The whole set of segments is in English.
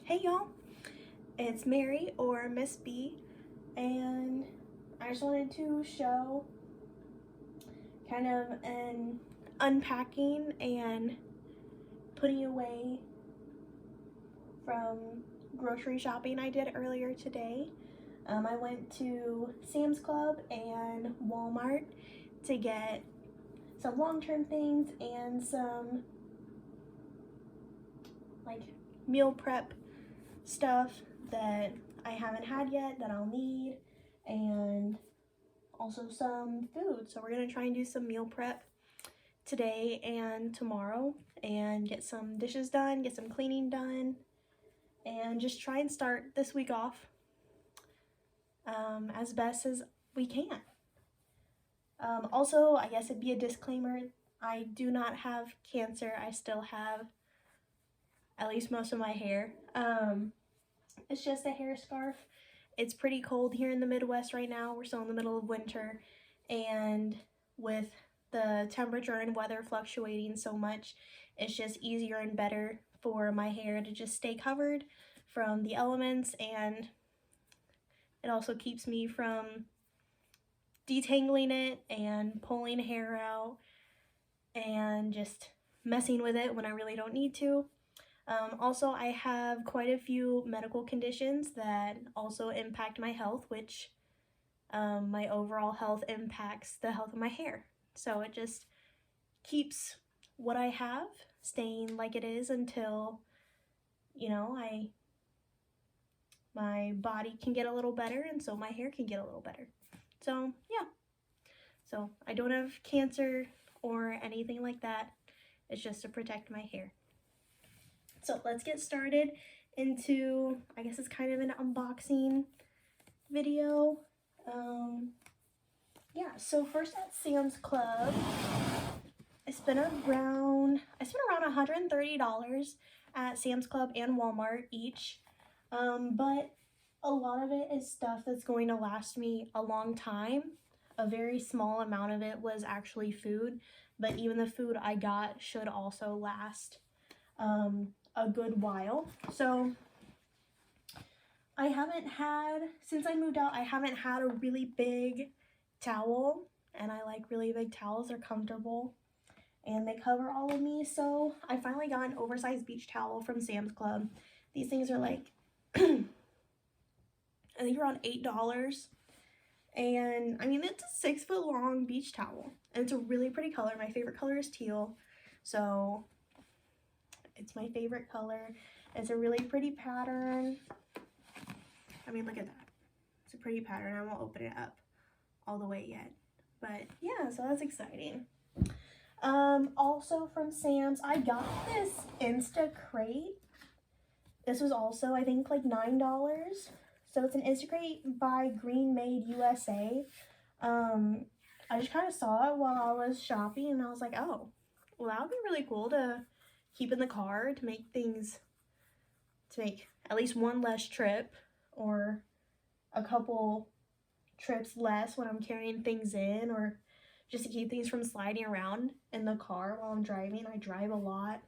Hey y'all, it's Mary or Miss B, and I just wanted to show kind of an unpacking and putting away from grocery shopping I did earlier today. I went to Sam's Club and Walmart to get some long-term things and some like meal prep stuff that I haven't had yet that I'll need, and also some food. So we're gonna try and do some meal prep today and tomorrow and get some dishes done, get some cleaning done, and just try and start this week off as best as we can. Also, I guess it'd be a disclaimer, I do not have cancer. I still have at least most of my hair. It's just a hair scarf. It's pretty cold here in the Midwest right now. We're still in the middle of winter, and with the temperature and weather fluctuating so much, it's just easier and better for my hair to just stay covered from the elements, and it also keeps me from detangling it and pulling hair out and just messing with it when I really don't need to. Also, I have quite a few medical conditions that also impact my health, which my overall health impacts the health of my hair. So it just keeps what I have staying like it is until, my body can get a little better, and so my hair can get a little better. So yeah, so I don't have cancer or anything like that. It's just to protect my hair. So let's get started into, I guess it's kind of an unboxing video. Yeah, so first at Sam's Club, I spent around $130 at Sam's Club and Walmart each. But a lot of it is stuff that's going to last me a long time. A very small amount of it was actually food, but even the food I got should also last a good while. So since I moved out, I haven't had a really big towel, and I like really big towels. They're comfortable and they cover all of me. So I finally got an oversized beach towel from Sam's Club. These things are like, I think around $8. And I mean, it's a 6-foot long beach towel, and it's a really pretty color. My favorite color is teal, so it's my favorite color. It's a really pretty pattern. I mean, look at that. It's a pretty pattern. I won't open it up all the way yet, but yeah, so that's exciting. Also from Sam's, I got this Insta crate. This was also, I think, like $9. So it's an Insta crate by Green Made USA. I just kind of saw it while I was shopping, and I was like, oh, well, that would be really cool to keep in the car, to make at least one less trip, or a couple trips less when I'm carrying things in, or just to keep things from sliding around in the car while I'm driving. I drive a lot.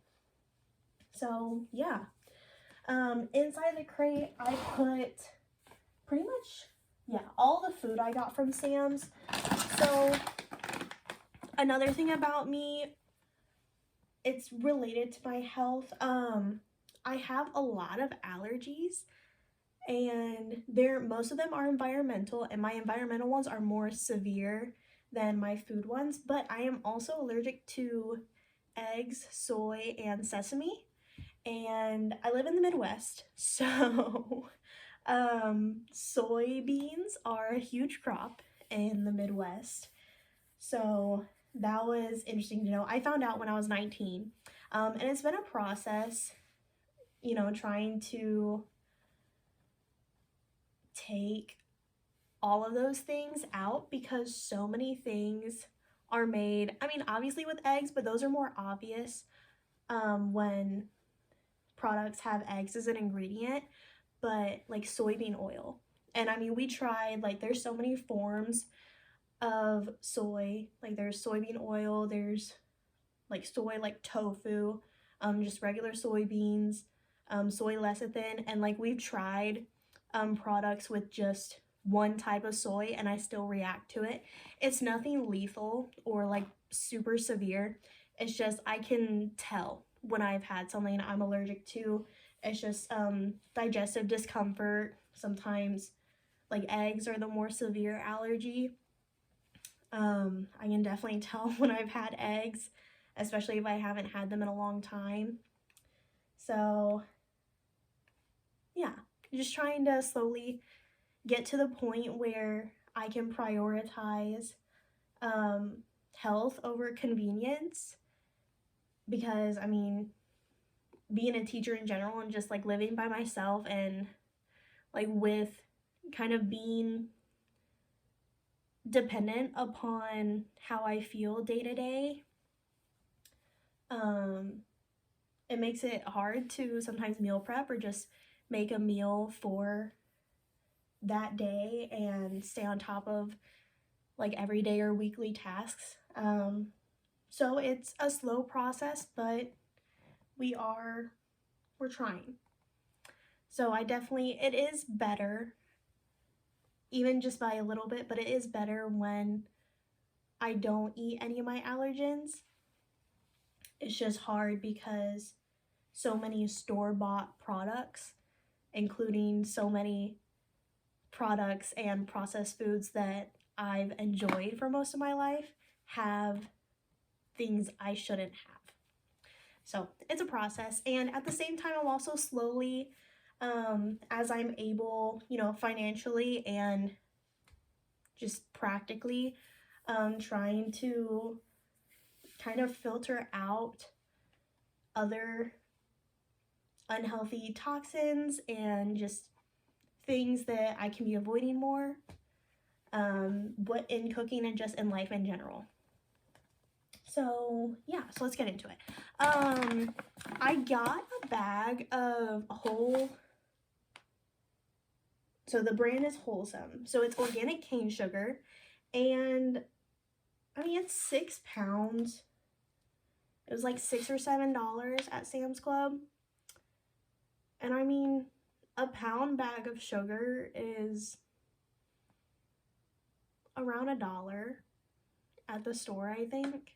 So yeah. Inside the crate, I put pretty much, all the food I got from Sam's. So another thing about me, it's related to my health. I have a lot of allergies, and most of them are environmental, and my environmental ones are more severe than my food ones, but I am also allergic to eggs, soy, and sesame, and I live in the Midwest, so soybeans are a huge crop in the Midwest. So that was interesting to know. I found out when I was 19, and it's been a process, trying to take all of those things out, because so many things are made, I mean, obviously with eggs, but those are more obvious when products have eggs as an ingredient, but like soybean oil. And I mean, we tried, like, there's so many forms of soy. Like, there's soybean oil, there's like soy, like tofu, just regular soybeans, soy lecithin, and like we've tried products with just one type of soy and I still react to it. It's nothing lethal or like super severe. It's just I can tell when I've had something I'm allergic to. It's just digestive discomfort. Sometimes like eggs are the more severe allergy. I can definitely tell when I've had eggs, especially if I haven't had them in a long time. So yeah, just trying to slowly get to the point where I can prioritize health over convenience, because I mean, being a teacher in general and just like living by myself and like with kind of being dependent upon how I feel day to day, it makes it hard to sometimes meal prep or just make a meal for that day and stay on top of like everyday or weekly tasks. So it's a slow process, but we're trying. So it is better, even just by a little bit, but it is better when I don't eat any of my allergens. It's just hard because so many store-bought products, including so many products and processed foods that I've enjoyed for most of my life, have things I shouldn't have. So it's a process, and at the same time I'm also slowly, as I'm able, financially and just practically, trying to kind of filter out other unhealthy toxins and just things that I can be avoiding more, what in cooking and just in life in general. So yeah, so let's get into it. I got a bag of so the brand is Wholesome. So it's organic cane sugar, and I mean, it's 6 pounds. It was like $6 or $7 at Sam's Club. And I mean, a pound bag of sugar is around $1 at the store, I think.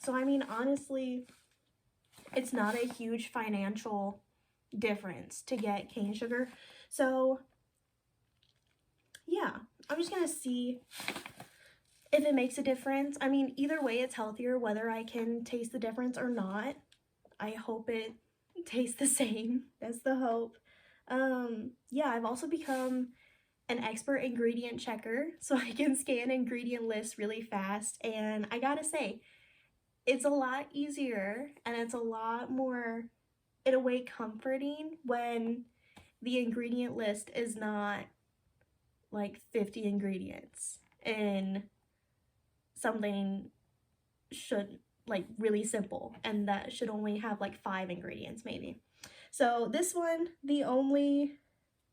So I mean, honestly, it's not a huge financial difference to get cane sugar. So yeah, I'm just gonna see if it makes a difference. I mean, either way, it's healthier, whether I can taste the difference or not. I hope it tastes the same. That's the hope. Yeah, I've also become an expert ingredient checker, so I can scan ingredient lists really fast. And I gotta say, it's a lot easier and it's a lot more, in a way, comforting when the ingredient list is not like 50 ingredients and something should like really simple and that should only have like 5 ingredients maybe. So this one, the only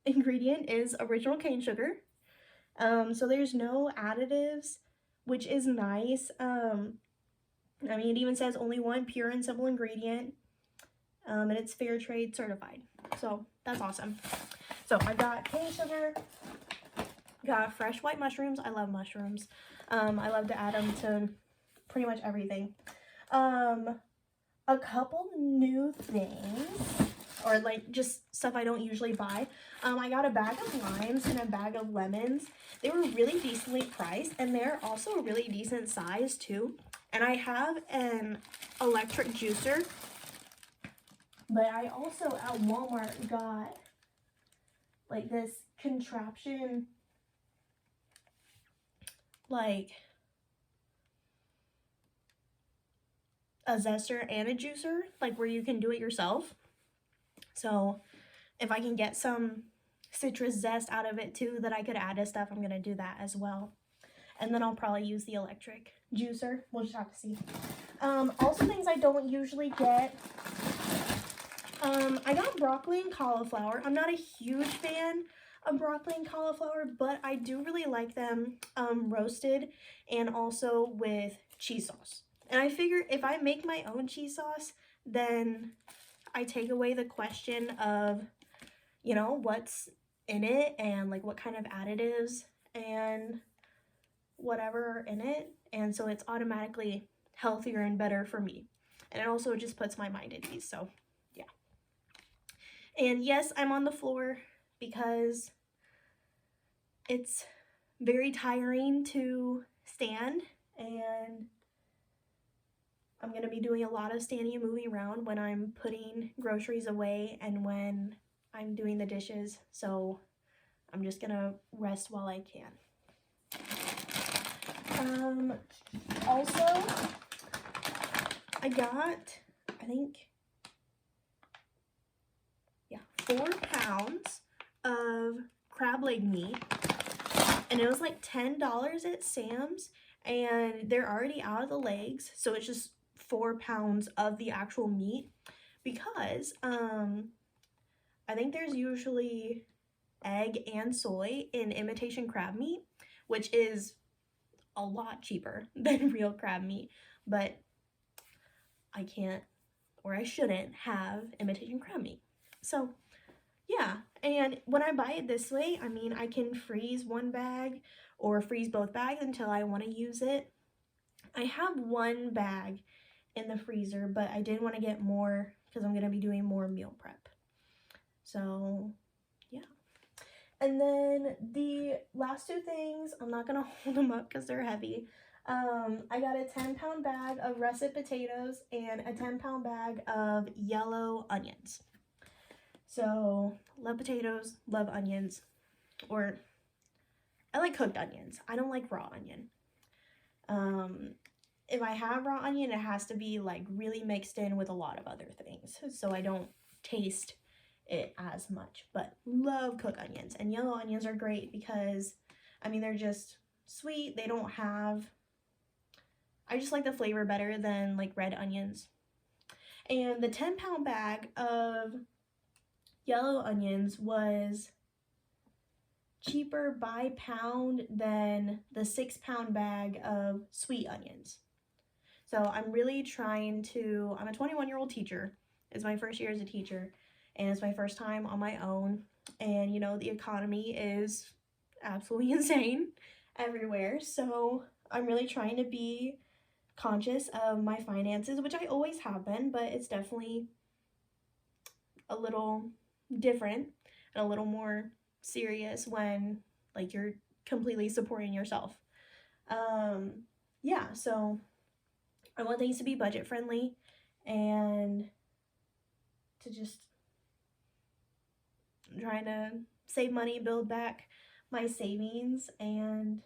ingredient is original cane sugar. So there's no additives, which is nice. I mean, it even says only one pure and simple ingredient, and it's fair trade certified. So that's awesome. So I got cane sugar, got fresh white mushrooms. I love mushrooms. I love to add them to pretty much everything. A couple new things, or like just stuff I don't usually buy. I got a bag of limes and a bag of lemons. They were really decently priced, and they're also a really decent size too. And I have an electric juicer, but I also at Walmart got like this contraption, like a zester and a juicer, like where you can do it yourself. So if I can get some citrus zest out of it too that I could add to stuff, I'm gonna do that as well. And then I'll probably use the electric juicer. We'll just have to see. Also things I don't usually get. I got broccoli and cauliflower. I'm not a huge fan of broccoli and cauliflower, but I do really like them roasted and also with cheese sauce. And I figure if I make my own cheese sauce, then I take away the question of, you know, what's in it and like what kind of additives and whatever are in it. And so it's automatically healthier and better for me. And it also just puts my mind at ease. So yeah. And yes, I'm on the floor because it's very tiring to stand, and I'm going to be doing a lot of standing and moving around when I'm putting groceries away and when I'm doing the dishes. So I'm just going to rest while I can. Also, I got, I think, 4 pounds of crab leg meat, and it was like $10 at Sam's, and they're already out of the legs, so it's just 4 pounds of the actual meat, because I think there's usually egg and soy in imitation crab meat, which is a lot cheaper than real crab meat, but I can't, or I shouldn't have imitation crab meat. So yeah, and when I buy it this way, I mean, I can freeze one bag or freeze both bags until I want to use it. I have one bag in the freezer, but I did want to get more because I'm going to be doing more meal prep. So yeah. And then the last 2 things, I'm not going to hold them up because they're heavy. I got a 10-pound bag of russet potatoes and a 10-pound bag of yellow onions. So, love potatoes, love onions, or I like cooked onions. I don't like raw onion. If I have raw onion, it has to be like really mixed in with a lot of other things, so I don't taste it as much, but love cooked onions. And yellow onions are great because, I mean, they're just sweet. They don't have, I just like the flavor better than like red onions. And the 10-pound bag of yellow onions was cheaper by pound than the 6-pound bag of sweet onions. So I'm really trying to, I'm a 21-year-old teacher. It's my first year as a teacher, and it's my first time on my own. And you know, the economy is absolutely insane everywhere. So I'm really trying to be conscious of my finances, which I always have been, but it's definitely a little different and a little more serious when like you're completely supporting yourself. Yeah, so I want things to be budget friendly and to just trying to save money, build back my savings, and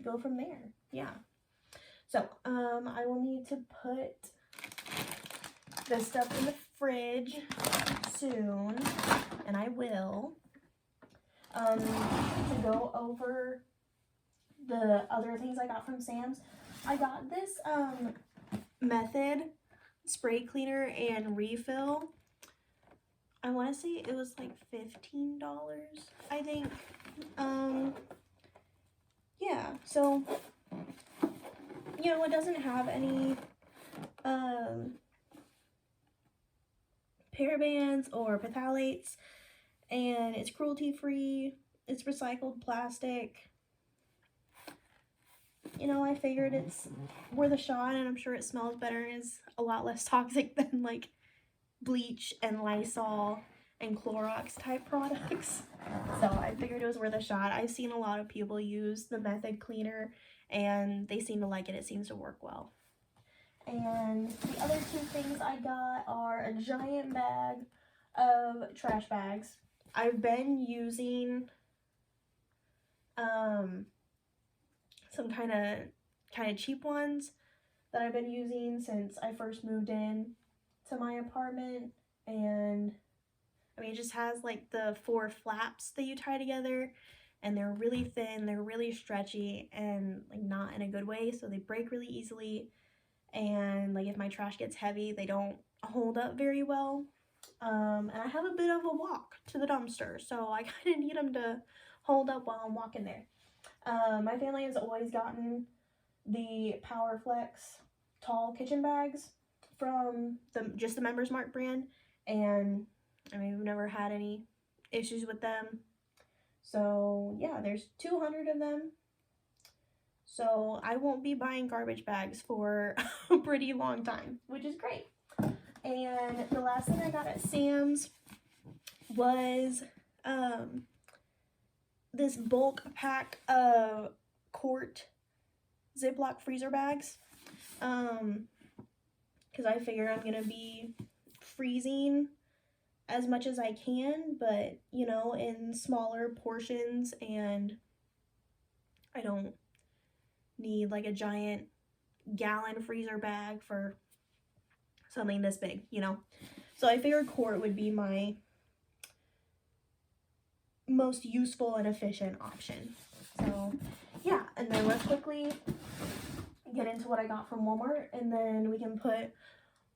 go from there. Yeah. So I will need to put this stuff in the fridge soon, and I will. To go over the other things I got from Sam's, I got this Method spray cleaner and refill. I want to say it was like $15, I think. Yeah, so you know, it doesn't have any parabens or phthalates, and it's cruelty free. It's recycled plastic. You know, I figured it's worth a shot, and I'm sure it smells better and is a lot less toxic than like bleach and Lysol and Clorox type products. So I figured it was worth a shot. I've seen a lot of people use the Method cleaner and they seem to like it. It seems to work well. And the other 2 things I got are a giant bag of trash bags. I've been using some kind of cheap ones that I've been using since I first moved in to my apartment, and I mean, it just has like the 4 flaps that you tie together, and they're really thin, they're really stretchy, and like not in a good way, so they break really easily, and like if my trash gets heavy, they don't hold up very well. And I have a bit of a walk to the dumpster, so I kind of need them to hold up while I'm walking there. My family has always gotten the Power Flex tall kitchen bags from just the Members Mark brand, and I mean, we've never had any issues with them. So yeah, there's 200 of them. So I won't be buying garbage bags for a pretty long time, which is great. And the last thing I got at Sam's was this bulk pack of quart Ziploc freezer bags. Because I figure I'm going to be freezing as much as I can, but, you know, in smaller portions, and I don't need like a giant gallon freezer bag for something this big, you know. So I figured quart would be my most useful and efficient option. So yeah, and then let's quickly get into what I got from Walmart, and then we can put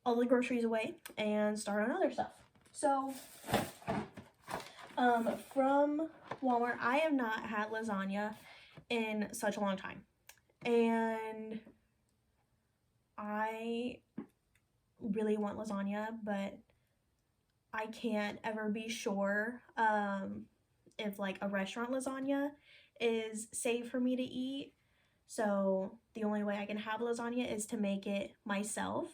all the groceries away and start on other stuff. So from Walmart, I have not had lasagna in such a long time, and I really want lasagna, but I can't ever be sure if like a restaurant lasagna is safe for me to eat. So the only way I can have lasagna is to make it myself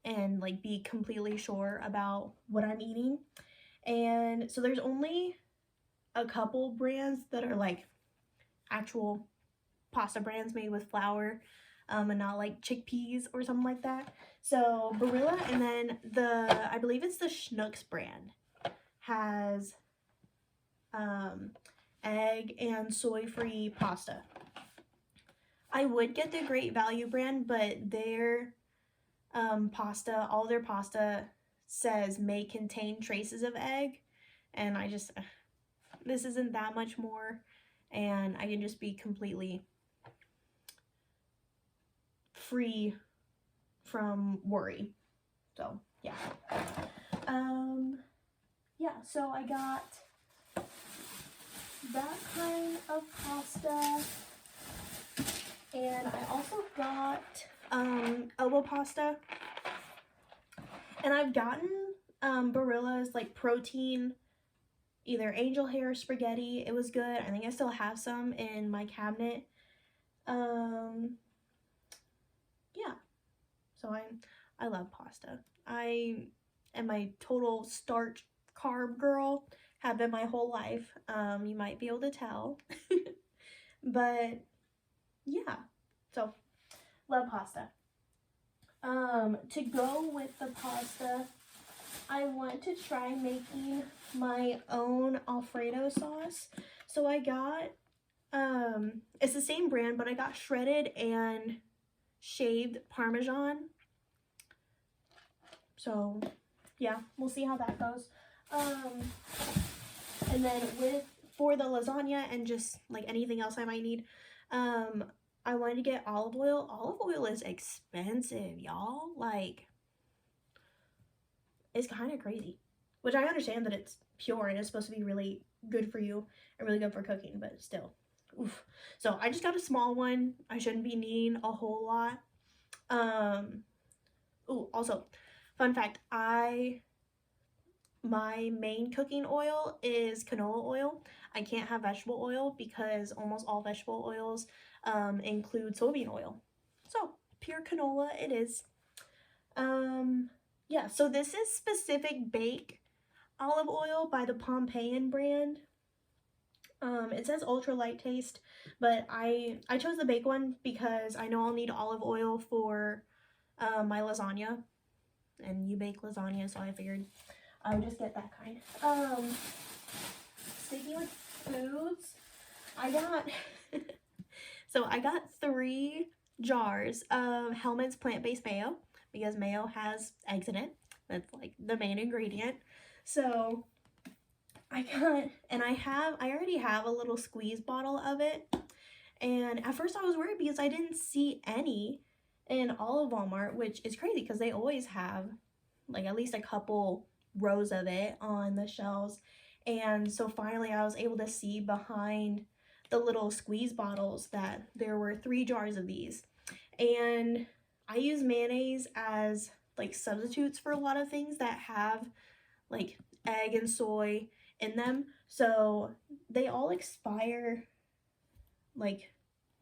and like be completely sure about what I'm eating. And so there's only a couple brands that are like actual pasta brands made with flour, and not like chickpeas or something like that. So Barilla, and then I believe it's the Schnucks brand, has egg and soy-free pasta. I would get the Great Value brand, but their pasta, all their pasta says may contain traces of egg, and I just, this isn't that much more, and I can just be completely free from worry. So yeah. Yeah, so I got that kind of pasta, and I also got elbow pasta, and I've gotten Barilla's like protein, either angel hair spaghetti. It was good. I think I still have some in my cabinet. Yeah, so I love pasta. I am a total starch carb girl, have been my whole life. You might be able to tell. But yeah, so love pasta. To go with the pasta, I want to try making my own Alfredo sauce. So I got, it's the same brand, but I got shredded and shaved Parmesan. So yeah, we'll see how that goes. And then for the lasagna and just like anything else I might need, I wanted to get olive oil. Olive oil is expensive, y'all. Like, it's kind of crazy. Which I understand that it's pure and it's supposed to be really good for you and really good for cooking, but still. Oof. So I just got a small one. I shouldn't be needing a whole lot. Ooh, also, fun fact, my main cooking oil is canola oil. I can't have vegetable oil because almost all vegetable oils include soybean oil. So, pure canola it is. Yeah, so this is specific bake olive oil by the Pompeian brand. It says ultra light taste, but I chose the bake one because I know I'll need olive oil for my lasagna, and you bake lasagna, so I figured I would just get that kind. Speaking with foods, I got so I got 3 jars of Hellmann's plant-based mayo because mayo has eggs in it. That's like the main ingredient. So I got, and I already have a little squeeze bottle of it. And at first I was worried because I didn't see any in all of Walmart, which is crazy because they always have like at least a couple rows of it on the shelves. And so finally I was able to see behind the little squeeze bottles that there were 3 jars of these. And I use mayonnaise as like substitutes for a lot of things that have like egg and soy in them. So they all expire like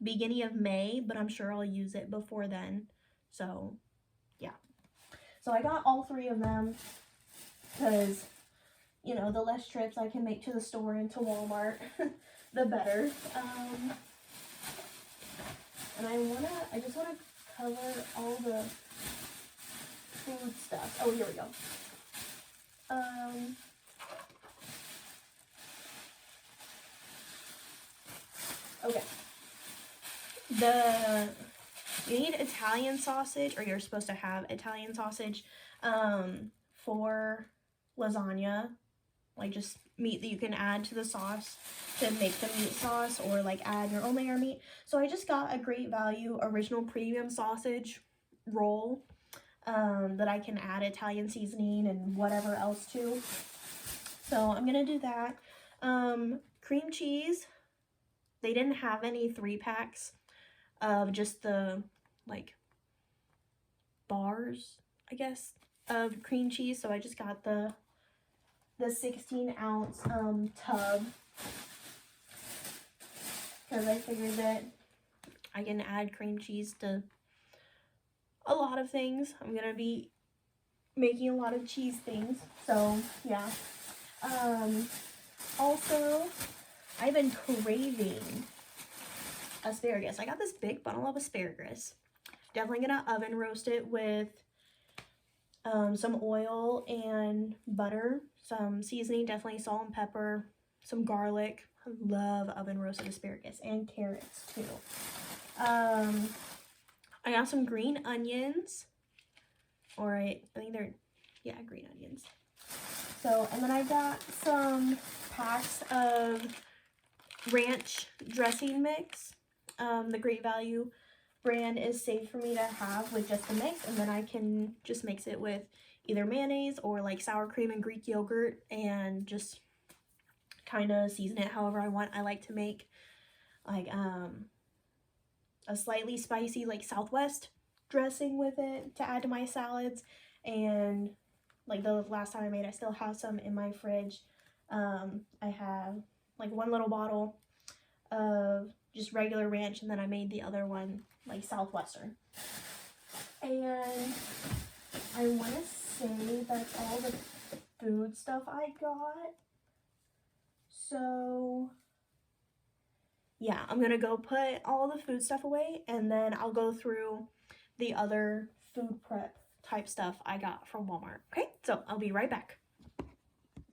beginning of May, but I'm sure I'll use it before then. So yeah. So I got all 3 of them because, you know, the less trips I can make to the store and to Walmart, the better. And I just wanna cover all the food stuff. Oh, here we go. Okay. You need Italian sausage, or you're supposed to have Italian sausage, for lasagna. Like just meat that you can add to the sauce to make the meat sauce, or like add your own layer of meat. So I just got a Great Value original premium sausage roll that I can add Italian seasoning and whatever else to. So I'm gonna do that. Cream cheese. They didn't have any 3-packs of just the like bars, I guess, of cream cheese. So I just got the 16-ounce tub because I figured that I can add cream cheese to a lot of things. I'm gonna be making a lot of cheese things, so yeah. Also, I've been craving asparagus. I got this big bundle of asparagus. Definitely gonna oven roast it with some oil and butter, some seasoning, definitely salt and pepper, some garlic. I love oven roasted asparagus, and carrots too. I got some green onions, or I think they're, yeah, green onions. So, and then I got some packs of ranch dressing mix. The Great Value brand is safe for me to have with just the mix, and then I can just mix it with either mayonnaise or like sour cream and Greek yogurt and just kind of season it however I want. I like to make like a slightly spicy like Southwest dressing with it to add to my salads, and like the last time I made, I still have some in my fridge. I have like 1 little bottle of just regular ranch, and then I made the other one like Southwestern. And I want to say that's all the food stuff I got. So yeah, I'm gonna go put all the food stuff away, and then I'll go through the other food prep type stuff I got from Walmart. Okay, so I'll be right back.